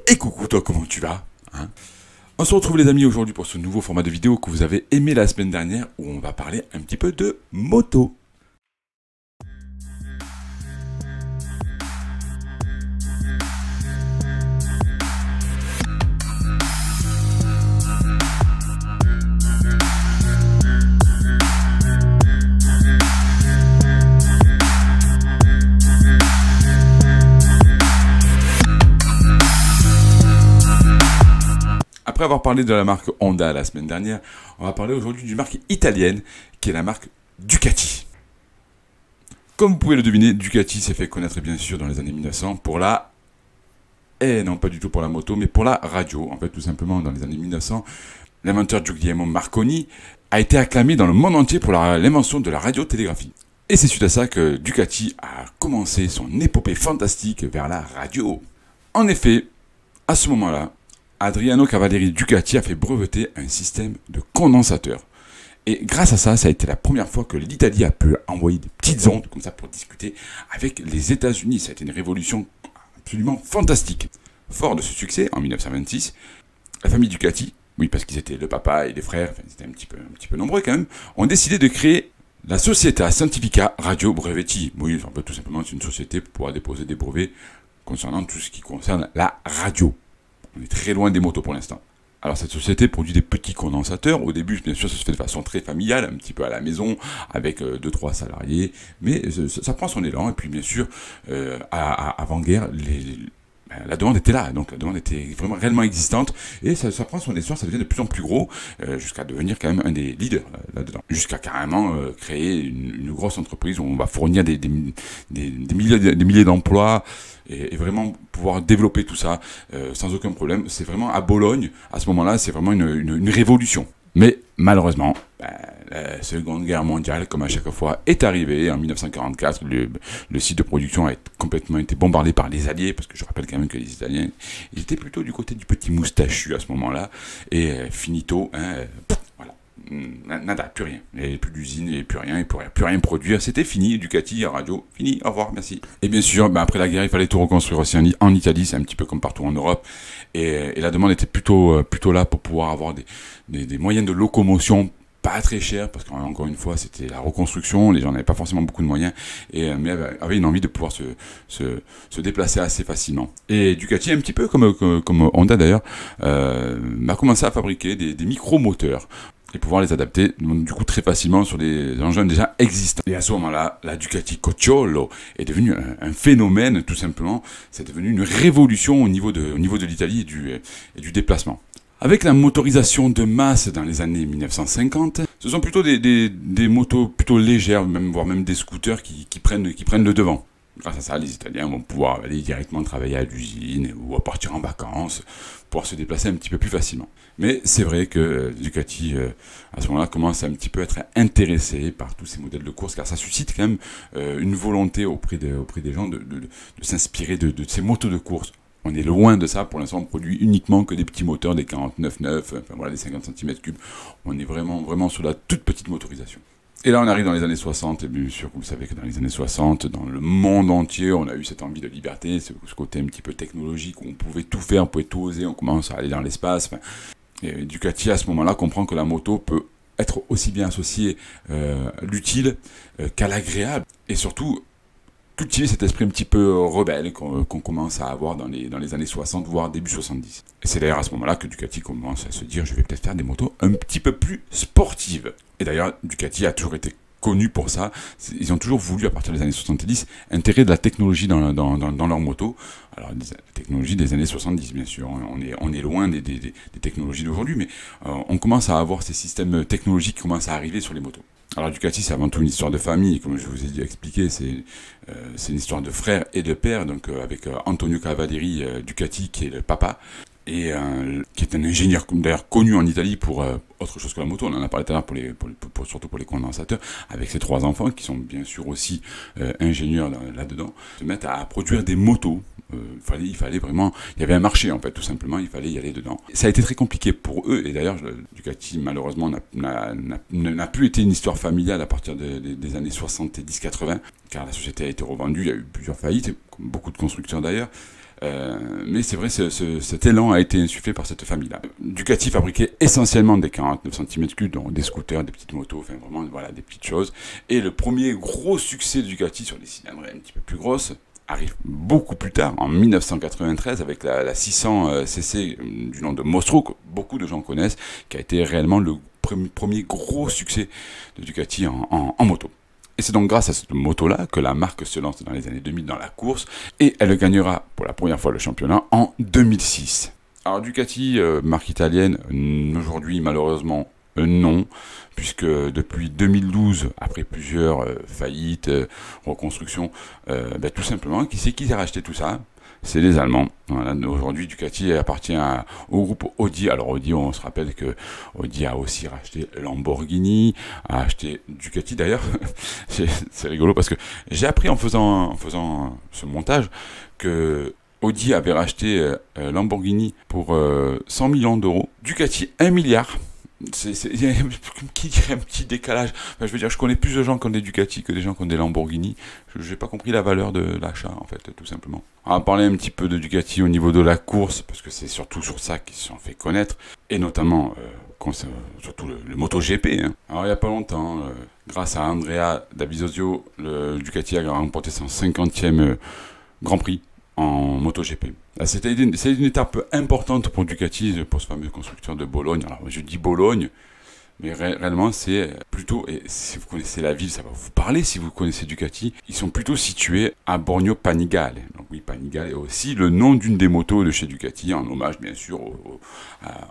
Et coucou toi, comment tu vas hein? On se retrouve les amis aujourd'hui pour ce nouveau format de vidéo que vous avez aimé la semaine dernière où on va parler un petit peu de moto. Après avoir parlé de la marque Honda la semaine dernière, on va parler aujourd'hui d'une marque italienne qui est la marque Ducati. Comme vous pouvez le deviner, Ducati s'est fait connaître bien sûr dans les années 1900 pour la... non pas du tout pour la moto, mais pour la radio. En fait, tout simplement, dans les années 1900, l'inventeur Guglielmo Marconi a été acclamé dans le monde entier pour l'invention de la radiotélégraphie. Et c'est suite à ça que Ducati a commencé son épopée fantastique vers la radio. En effet, à ce moment-là, Adriano Cavalleri Ducati a fait breveter un système de condensateur. Et grâce à ça, ça a été la première fois que l'Italie a pu envoyer des petites ondes comme ça pour discuter avec les États-Unis. Ça a été une révolution absolument fantastique. Fort de ce succès, en 1926, la famille Ducati, oui parce qu'ils étaient le papa et les frères, enfin ils étaient un petit peu nombreux quand même, ont décidé de créer la Società Scientifica Radio Brevetti. Oui, en fait, tout simplement c'est une société pour pouvoir déposer des brevets concernant tout ce qui concerne la radio. On est très loin des motos pour l'instant. Alors cette société produit des petits condensateurs. Au début, bien sûr, ça se fait de façon très familiale, un petit peu à la maison, avec 2-3 salariés. Mais ça prend son élan. Et puis bien sûr, avant-guerre, la demande était là. Donc la demande était vraiment réellement existante. Et ça prend son essor, ça devient de plus en plus gros, jusqu'à devenir quand même un des leaders là-dedans. Jusqu'à carrément créer une grosse entreprise où on va fournir des milliers d'emplois. Et vraiment pouvoir développer tout ça sans aucun problème. C'est vraiment à Bologne, à ce moment-là, c'est vraiment une révolution. Mais malheureusement, la Seconde Guerre mondiale, comme à chaque fois, est arrivée en 1944. Le site de production a complètement été bombardé par les Alliés, parce que je rappelle quand même que les Italiens, ils étaient plutôt du côté du petit moustachu à ce moment-là. Et finito, voilà. Nada, plus rien. Il n'y avait plus d'usine, il n'y avait plus rien, il ne pourrait plus rien produire. C'était fini, Ducati, radio, fini, au revoir, merci. Et bien sûr, après la guerre, il fallait tout reconstruire aussi en Italie, c'est un petit peu comme partout en Europe. Et la demande était plutôt là pour pouvoir avoir des moyens de locomotion pas très chers, parce qu'encore une fois, c'était la reconstruction, les gens n'avaient pas forcément beaucoup de moyens, mais avaient une envie de pouvoir se déplacer assez facilement. Et Ducati, un petit peu comme Honda d'ailleurs, a commencé à fabriquer des micro-moteurs, et pouvoir les adapter du coup très facilement sur des engins déjà existants. Et à ce moment-là, la Ducati Cocciolo est devenue un phénomène tout simplement. C'est devenu une révolution au niveau de l'Italie et du déplacement. Avec la motorisation de masse dans les années 1950, ce sont plutôt des motos plutôt légères, voire même des scooters qui prennent le devant. Grâce à ça, les Italiens vont pouvoir aller directement travailler à l'usine ou partir en vacances, pouvoir se déplacer un petit peu plus facilement. Mais c'est vrai que Ducati, à ce moment-là, commence à un petit peu être intéressé par tous ces modèles de course, car ça suscite quand même une volonté auprès des gens de s'inspirer de ces motos de course. On est loin de ça, pour l'instant on produit uniquement que des petits moteurs, des 49.9, enfin voilà, des 50 cm3. On est vraiment sur la toute petite motorisation. Et là, on arrive dans les années 60, et bien sûr, vous savez que dans les années 60, dans le monde entier, on a eu cette envie de liberté, ce côté un petit peu technologique, où on pouvait tout faire, on pouvait tout oser, on commence à aller dans l'espace. Et Ducati, à ce moment-là, comprend que la moto peut être aussi bien associée à l'utile qu'à l'agréable, et surtout, cultiver cet esprit un petit peu rebelle qu'on commence à avoir dans les années 60, voire début 70. Et c'est d'ailleurs à ce moment-là que Ducati commence à se dire, je vais peut-être faire des motos un petit peu plus sportives. Et d'ailleurs, Ducati a toujours été connu pour ça. Ils ont toujours voulu, à partir des années 70, intégrer de la technologie dans leur moto. Alors, la technologie des années 70, bien sûr. On est loin des technologies d'aujourd'hui, mais on commence à avoir ces systèmes technologiques qui commencent à arriver sur les motos. Alors Ducati, c'est avant tout une histoire de famille, comme je vous ai expliqué, c'est une histoire de frère et de père, donc avec Antonio Cavalleri Ducati qui est le papa, et qui est un ingénieur d'ailleurs connu en Italie pour autre chose que la moto. On en a parlé tout à l'heure surtout pour les condensateurs, avec ses 3 enfants qui sont bien sûr aussi ingénieurs là-dedans, se mettent à produire des motos Il fallait vraiment, il y avait un marché en fait, tout simplement, il fallait y aller dedans. Ça a été très compliqué pour eux, et d'ailleurs Ducati malheureusement n'a plus été une histoire familiale à partir des années 70-80, car la société a été revendue, il y a eu plusieurs faillites, comme beaucoup de constructeurs d'ailleurs. Mais c'est vrai, cet élan a été insufflé par cette famille-là. Ducati fabriquait essentiellement des 49 cm3, donc des scooters, des petites motos, enfin vraiment voilà, des petites choses. Et le premier gros succès de Ducati sur des cylindrées un petit peu plus grosses arrive beaucoup plus tard, en 1993, avec la 600 cc du nom de Mostro, que beaucoup de gens connaissent, qui a été réellement le premier gros succès de Ducati en moto. Et c'est donc grâce à cette moto-là que la marque se lance dans les années 2000 dans la course, et elle gagnera pour la première fois le championnat en 2006. Alors Ducati, marque italienne, aujourd'hui malheureusement non, puisque depuis 2012, après plusieurs faillites, reconstructions, tout simplement, qui c'est qui a racheté tout ça? C'est les Allemands. Voilà, aujourd'hui, Ducati appartient au groupe Audi. Alors Audi, on se rappelle que Audi a aussi racheté Lamborghini, a acheté Ducati d'ailleurs. C'est rigolo parce que j'ai appris en faisant ce montage que Audi avait racheté Lamborghini pour 100 millions d'euros. Ducati 1 milliard. Il y a qui dirait un petit décalage. Enfin, je veux dire, je connais plus de gens qui ont des Ducati que des gens qui ont des Lamborghini. Je n'ai pas compris la valeur de l'achat, en fait, tout simplement. On va parler un petit peu de Ducati au niveau de la course, parce que c'est surtout sur ça qu'ils se sont fait connaître, et notamment, surtout le MotoGP. Hein. Alors, il n'y a pas longtemps, grâce à Andrea Dovizioso, le Ducati a remporté son 50e Grand Prix en MotoGP. C'est une étape importante pour Ducati, pour ce fameux constructeur de Bologne. Alors, je dis Bologne, mais réellement, c'est plutôt, et si vous connaissez la ville, ça va vous parler si vous connaissez Ducati, ils sont plutôt situés à Borgno Panigale. Donc oui, Panigale est aussi le nom d'une des motos de chez Ducati, en hommage bien sûr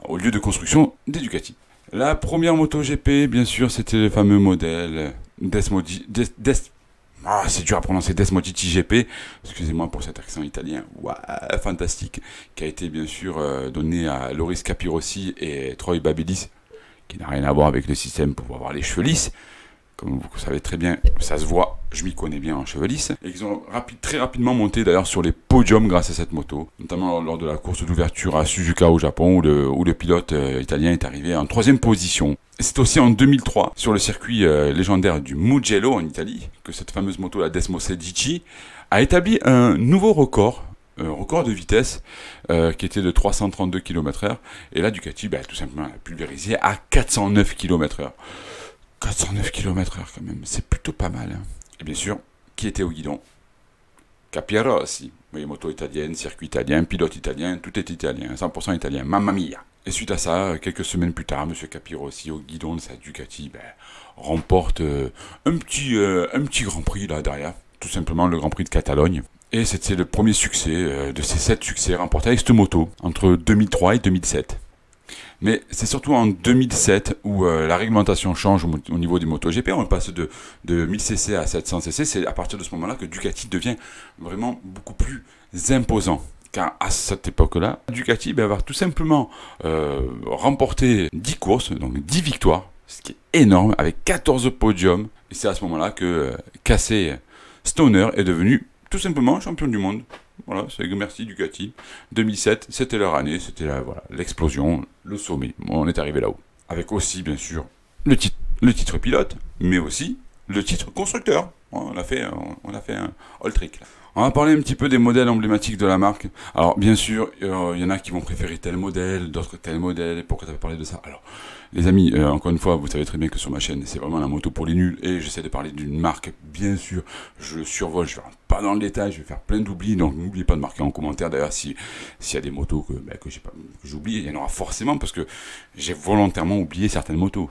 au lieu de construction des Ducati. La première MotoGP, bien sûr, c'était le fameux modèle c'est dur à prononcer, Desmotiti GP, excusez-moi pour cet accent italien, fantastique, qui a été bien sûr donné à Loris Capirossi et Troy Babélis, qui n'a rien à voir avec le système pour avoir les cheveux lisses. Comme vous savez très bien, ça se voit, je m'y connais bien en cheveux lisses. Et ils ont très rapidement monté d'ailleurs sur les podiums grâce à cette moto, notamment lors de la course d'ouverture à Suzuka au Japon, où le pilote italien est arrivé en 3e position. C'est aussi en 2003, sur le circuit légendaire du Mugello en Italie, que cette fameuse moto, la Desmosedici, a établi un nouveau record de vitesse qui était de 332 km/h. Et là, Ducati, tout simplement, a pulvérisé à 409 km/h. 409 km/h quand même, c'est plutôt pas mal. Hein. Et bien sûr, qui était au guidon? Capirossi. Oui, moto italienne, circuit italien, pilote italien, tout est italien, 100% italien, mamma mia. Et suite à ça, quelques semaines plus tard, M. Capirossi, au guidon de sa Ducati, remporte un petit Grand Prix là derrière, tout simplement le Grand Prix de Catalogne. Et c'était le premier succès de ces 7 succès remportés avec cette moto, entre 2003 et 2007. Mais c'est surtout en 2007 où la réglementation change au niveau des MotoGP. On passe de 1000cc à 700cc. C'est à partir de ce moment-là que Ducati devient vraiment beaucoup plus imposant. Car à cette époque-là, Ducati va tout simplement remporter 10 courses, donc 10 victoires, ce qui est énorme, avec 14 podiums. Et c'est à ce moment-là que Casey Stoner est devenu tout simplement champion du monde. Voilà, c'est merci Ducati. 2007, c'était leur année, c'était l'explosion, le sommet. On est arrivé là-haut. Avec aussi, bien sûr, le titre pilote, mais aussi le titre constructeur. On a fait un all trick là. On va parler un petit peu des modèles emblématiques de la marque. Alors, bien sûr, il y en a qui vont préférer tel modèle, d'autres tel modèle. Pourquoi tu avais parlé de ça? Alors, les amis, encore une fois, vous savez très bien que sur ma chaîne, c'est vraiment la moto pour les nuls. Et j'essaie de parler d'une marque, bien sûr. Je survole, je ne rentre pas dans le détail, je vais faire plein d'oublis. Donc, n'oubliez pas de marquer en commentaire. D'ailleurs, s'il y a des motos que j'oublie, il y en aura forcément parce que j'ai volontairement oublié certaines motos.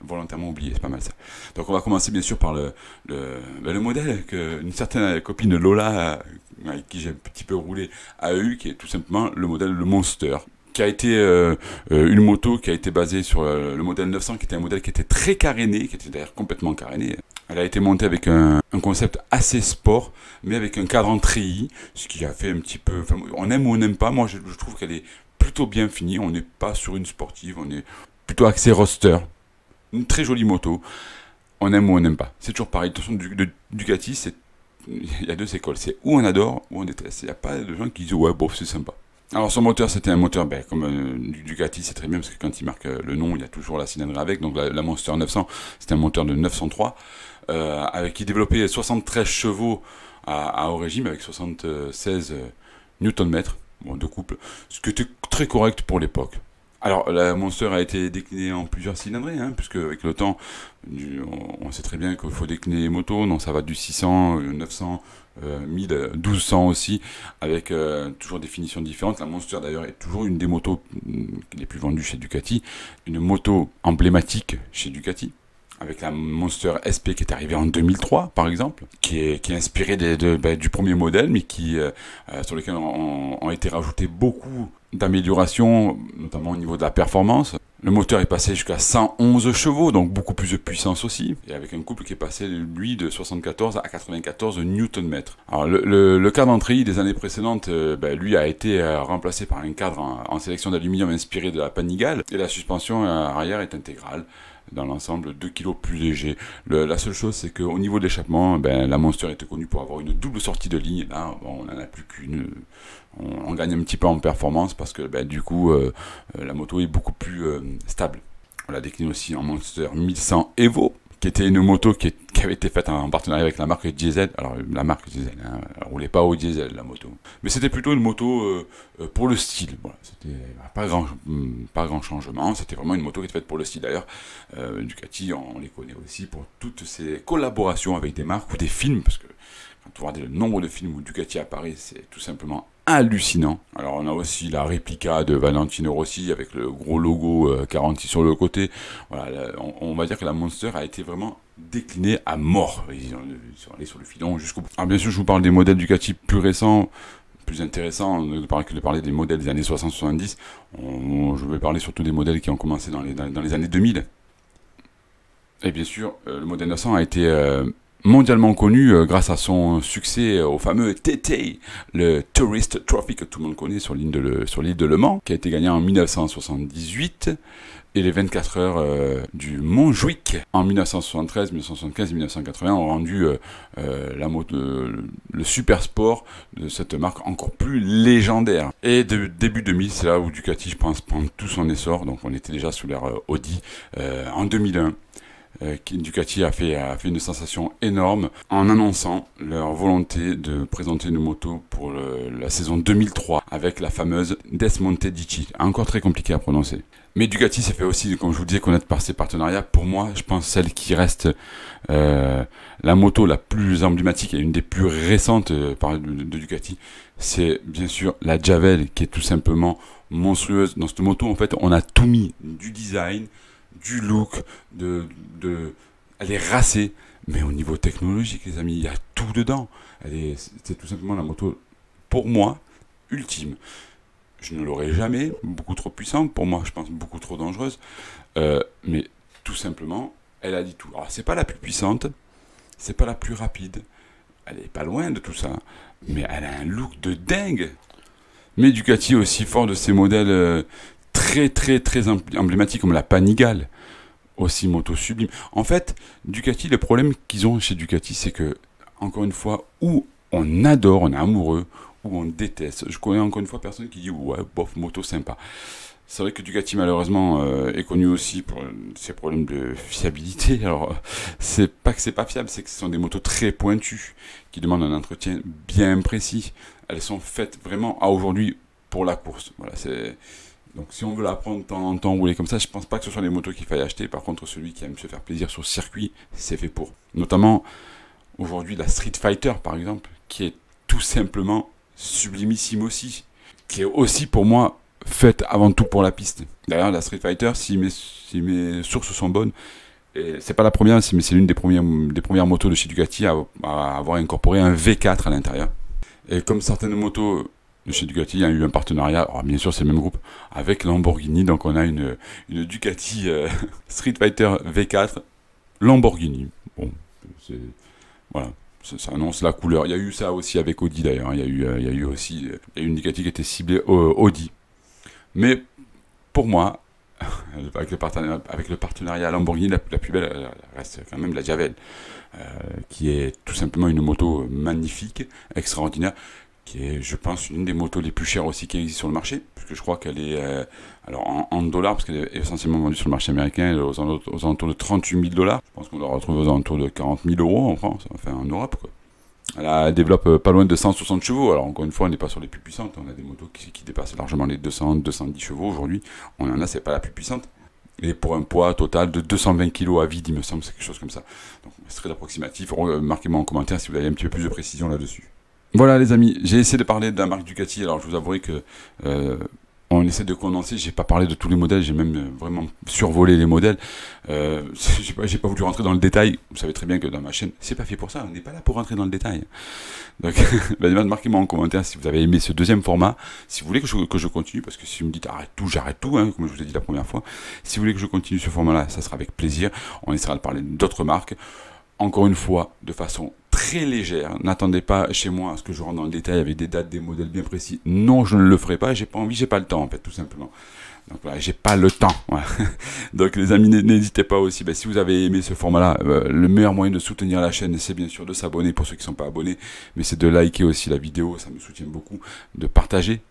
Volontairement oublié, c'est pas mal ça. Donc, on va commencer, bien sûr, par le modèle qu'une certaine copine Lola, avec qui j'ai un petit peu roulé, a eu, qui est tout simplement le modèle le Monster, qui a été une moto qui a été basée sur le modèle 900, qui était un modèle qui était très caréné, qui était d'ailleurs complètement caréné. Elle a été montée avec un concept assez sport, mais avec un cadran treillis, ce qui a fait un petit peu... Enfin, on aime ou on n'aime pas, moi je trouve qu'elle est plutôt bien finie, on n'est pas sur une sportive, on est plutôt axé roadster. Une très jolie moto, on aime ou on n'aime pas. C'est toujours pareil, de toute façon Ducati, c'est il y a deux écoles, c'est ou on adore ou on déteste. Il n'y a pas de gens qui disent ouais, bof, c'est sympa. Alors son moteur, c'était un moteur, comme du Ducati, c'est très bien, parce que quand il marque le nom, il y a toujours la cylindrée avec, donc la Monster 900, c'était un moteur de 903, qui développait 73 chevaux à haut régime, avec 76 Nm, bon, de couple, ce qui était très correct pour l'époque. Alors, la Monster a été déclinée en plusieurs cylindrées, puisque avec le temps, on sait très bien qu'il faut décliner les motos, donc ça va du 600, 900, 1000, 1200 aussi, avec toujours des finitions différentes. La Monster d'ailleurs est toujours une des motos les plus vendues chez Ducati, une moto emblématique chez Ducati, avec la Monster SP qui est arrivée en 2003 par exemple, qui est inspirée du premier modèle, mais sur lequel ont été rajoutés beaucoup d'améliorations, notamment au niveau de la performance. Le moteur est passé jusqu'à 111 chevaux, donc beaucoup plus de puissance aussi, et avec un couple qui est passé, lui, de 74 à 94 Nm. Alors le cadre en treillis des années précédentes, lui a été remplacé par un cadre en sélection d'aluminium inspiré de la Panigale, et la suspension arrière est intégrale dans l'ensemble, 2 kg plus léger. La seule chose, c'est qu'au niveau de l'échappement, la Monster était connue pour avoir une double sortie de ligne. Là, on n'en a plus qu'une. On gagne un petit peu en performance parce que du coup, la moto est beaucoup plus stable. On la décline aussi en Monster 1100 Evo, qui était une moto qui avait été faite en partenariat avec la marque Diesel. Alors, la marque Diesel, elle roulait pas au diesel, la moto. Mais c'était plutôt une moto pour le style. Voilà, c'était pas grand changement. C'était vraiment une moto qui était faite pour le style. D'ailleurs, Ducati, on les connaît aussi pour toutes ces collaborations avec des marques ou des films, parce que quand on regarde le nombre de films où Ducati apparaît, c'est tout simplement hallucinant. Alors on a aussi la réplica de Valentino Rossi avec le gros logo 46 sur le côté. Voilà, on va dire que la Monster a été vraiment déclinée à mort. Ils sont allés sur le filon jusqu'au bout. Alors bien sûr, je vous parle des modèles Ducati plus récents, plus intéressants, que de parler des modèles des années 60-70. Je vais parler surtout des modèles qui ont commencé dans les années 2000. Et bien sûr, le modèle 900 a été mondialement connu grâce à son succès au fameux TT, le Tourist Trophy que tout le monde connaît sur l'île de Le Mans, qui a été gagné en 1978, et les 24 heures du Montjuic en 1973, 1975 et 1980 ont rendu le super sport de cette marque encore plus légendaire. Et début 2000, c'est là où Ducati, je pense, prend tout son essor. Donc on était déjà sous l'ère Audi en 2001. Ducati a fait une sensation énorme en annonçant leur volonté de présenter une moto pour la saison 2003 avec la fameuse Desmonte Dici, encore très compliqué à prononcer. Mais Ducati s'est fait aussi, comme je vous disais, connaître par ses partenariats. Pour moi, je pense celle qui reste la moto la plus emblématique et une des plus récentes de Ducati, c'est bien sûr la Javel, qui est tout simplement monstrueuse. Dans cette moto, en fait, on a tout mis, du design, du look, elle est racée, mais au niveau technologique, les amis, il y a tout dedans. C'est tout simplement la moto, pour moi, ultime. Je ne l'aurai jamais, beaucoup trop puissante, pour moi, je pense, beaucoup trop dangereuse, mais tout simplement, elle a dit tout. Alors, c'est pas la plus puissante, c'est pas la plus rapide, elle est pas loin de tout ça, mais elle a un look de dingue. Mais Ducati est aussi fort de ses modèles très emblématiques, comme la Panigale, aussi moto sublime. En fait, Ducati, le problème qu'ils ont chez Ducati, c'est que, encore une fois, où on adore, on est amoureux, ou on déteste. Je connais encore une fois personne qui dit ouais, bof, moto sympa. C'est vrai que Ducati malheureusement est connu aussi pour ses problèmes de fiabilité. Alors c'est pas que c'est pas fiable, c'est que ce sont des motos très pointues qui demandent un entretien bien précis. Elles sont faites vraiment à aujourd'hui pour la course. Voilà, donc si on veut la prendre de temps en temps, rouler comme ça, je pense pas que ce soit les motos qu'il faille acheter. Par contre, celui qui aime se faire plaisir sur le circuit, c'est fait pour. Notamment aujourd'hui la Street Fighter par exemple, qui est tout simplement sublimissime aussi, qui est aussi pour moi faite avant tout pour la piste. D'ailleurs, la Street Fighter, si mes sources sont bonnes, et c'est pas la première, mais c'est l'une des premières motos de chez Ducati à avoir incorporé un V4 à l'intérieur. Et comme certaines motos de chez Ducati, il y a eu un partenariat, alors bien sûr c'est le même groupe, avec Lamborghini, donc on a une Ducati Street Fighter V4 Lamborghini. Bon, voilà. Ça annonce la couleur. Il y a eu ça aussi avec Audi d'ailleurs. Il y a eu aussi une Ducati qui était ciblée Audi. Mais pour moi, avec le partenariat Lamborghini, la plus belle reste quand même la Javel, qui est tout simplement une moto magnifique, extraordinaire, qui est, je pense, une des motos les plus chères aussi qui existe sur le marché, puisque je crois qu'elle est, alors en dollars, parce qu'elle est essentiellement vendue sur le marché américain, elle est aux alentours de 38 000 dollars. Je pense qu'on la retrouve aux alentours de 40 000 euros en France, enfin en Europe, quoi. Elle développe pas loin de 160 chevaux. Alors encore une fois, on n'est pas sur les plus puissantes. On a des motos qui dépassent largement les 200, 210 chevaux aujourd'hui. On en a, c'est pas la plus puissante. Et pour un poids total de 220 kg à vide, il me semble, c'est quelque chose comme ça. Donc c'est très approximatif. Marquez-moi en commentaire si vous avez un petit peu plus de précision là-dessus. Voilà les amis, j'ai essayé de parler de la marque Ducati. Alors je vous avouerai que on essaie de condenser, j'ai pas parlé de tous les modèles, j'ai même vraiment survolé les modèles. J'ai pas voulu rentrer dans le détail. Vous savez très bien que dans ma chaîne, c'est pas fait pour ça, on n'est pas là pour rentrer dans le détail. Donc, marquez-moi en commentaire si vous avez aimé ce deuxième format, si vous voulez que je continue, parce que si vous me dites j'arrête tout, hein, comme je vous ai dit la première fois. Si vous voulez que je continue ce format-là, ça sera avec plaisir. On essaiera de parler d'autres marques. Encore une fois, de façon très légère. N'attendez pas chez moi à ce que je rentre dans le détail avec des dates, des modèles bien précis. Non, je ne le ferai pas. J'ai pas envie, j'ai pas le temps en fait, tout simplement. Donc voilà, j'ai pas le temps. Voilà. Donc les amis, n'hésitez pas aussi. Si vous avez aimé ce format-là, le meilleur moyen de soutenir la chaîne, c'est bien sûr de s'abonner pour ceux qui ne sont pas abonnés, mais c'est de liker aussi la vidéo, ça me soutient beaucoup. De partager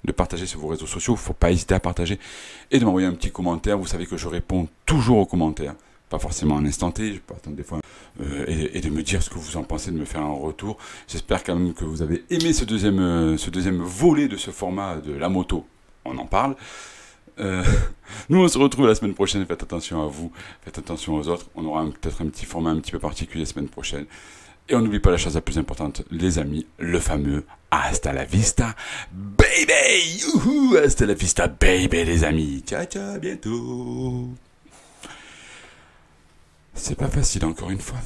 sur vos réseaux sociaux. Faut pas hésiter à partager et de m'envoyer un petit commentaire. Vous savez que je réponds toujours aux commentaires. Pas forcément en instant T, je peux attendre des fois, et de me dire ce que vous en pensez, de me faire un retour. J'espère quand même que vous avez aimé ce deuxième volet de ce format de la moto. On en parle. Nous, on se retrouve la semaine prochaine. Faites attention à vous, faites attention aux autres. On aura peut-être un petit format un petit peu particulier la semaine prochaine. Et on n'oublie pas la chose la plus importante, les amis, le fameux hasta la vista, baby! Youhou! Hasta la vista, baby, les amis. Ciao, ciao, à bientôt! C'est pas facile, encore une fois.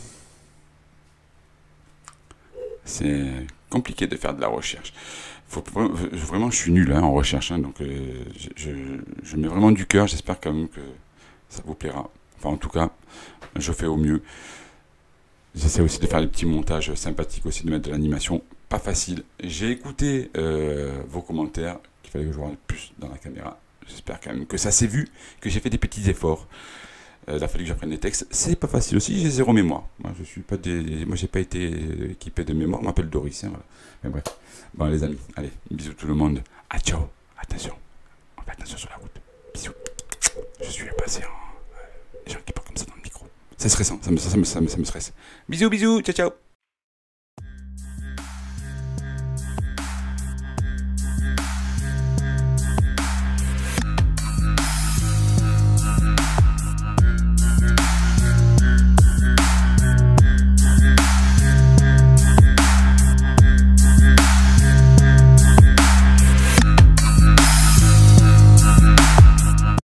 C'est compliqué de faire de la recherche. Vraiment, je suis nul en recherche, hein, donc je mets vraiment du cœur. J'espère quand même que ça vous plaira. Enfin, en tout cas, je fais au mieux. J'essaie aussi de faire des petits montages sympathiques, aussi de mettre de l'animation. Pas facile. J'ai écouté vos commentaires, qu'il fallait que je rentre plus dans la caméra. J'espère quand même que ça s'est vu, que j'ai fait des petits efforts. Il a fallu que j'apprenne les textes. C'est pas facile aussi, j'ai zéro mémoire. Moi, j'ai pas été équipé de mémoire. Je m'appelle Doris. Hein, voilà. Mais bref. Bon, les amis, allez, bisous tout le monde. Ah, ciao. Attention. On fait attention sur la route. Bisous. Je suis passé en. Les gens qui parlent comme ça dans le micro. C'est stressant. Ça me stresse. Bisous, bisous. Ciao, ciao.